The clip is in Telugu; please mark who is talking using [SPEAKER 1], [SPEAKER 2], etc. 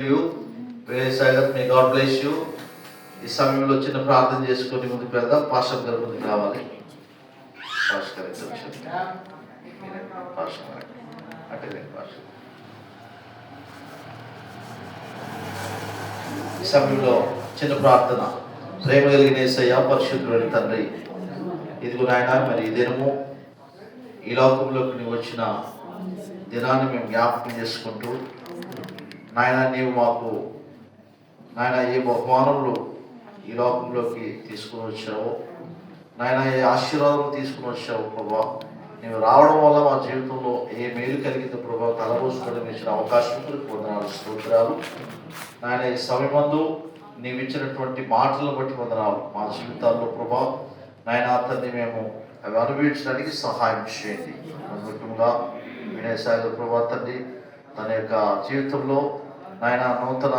[SPEAKER 1] Me God bless you. ఈ సమయంలో చిన్న ప్రార్థన చేసుకొని ముందుకు వెళ్దాం. పాస్టర్ గారు ముందుకు రావాలి. ఈ సమయంలో చిన్న ప్రార్థన. ప్రేమ కలిగిన యేసయ్య, పరిశుద్ధుడైన తండ్రి, ఇదిగో నాయన, మరి ఈ దినము ఈ లోకంలోకి నువ్వు వచ్చిన దినాన్ని మేము జ్ఞాపకం చేసుకుంటూ, నాయన నీవు మాకు నాయన ఏ బహుమానములు ఈ లోకంలోకి తీసుకుని వచ్చావు, నాయన ఏ ఆశీర్వాదం తీసుకుని వచ్చావు ప్రభా. నీవు రావడం వల్ల మా జీవితంలో ఏ మేలు కలిగిందో ప్రభా, తలబోసుకోవడం ఇచ్చిన అవకాశం వందనాలు, స్తోత్రాలు నాయన. ఈ సమయమందు నీవు ఇచ్చినటువంటి మాటలను బట్టి వందనాలు. మా జీవితాల్లో ప్రభా నాయన అతన్ని మేము అవి అనుభవించడానికి సహాయం చేయండి. ముఖ్యంగా వినయసాగర్ ప్రభా తండ్రి తన యొక్క జీవితంలో నాయన నూతన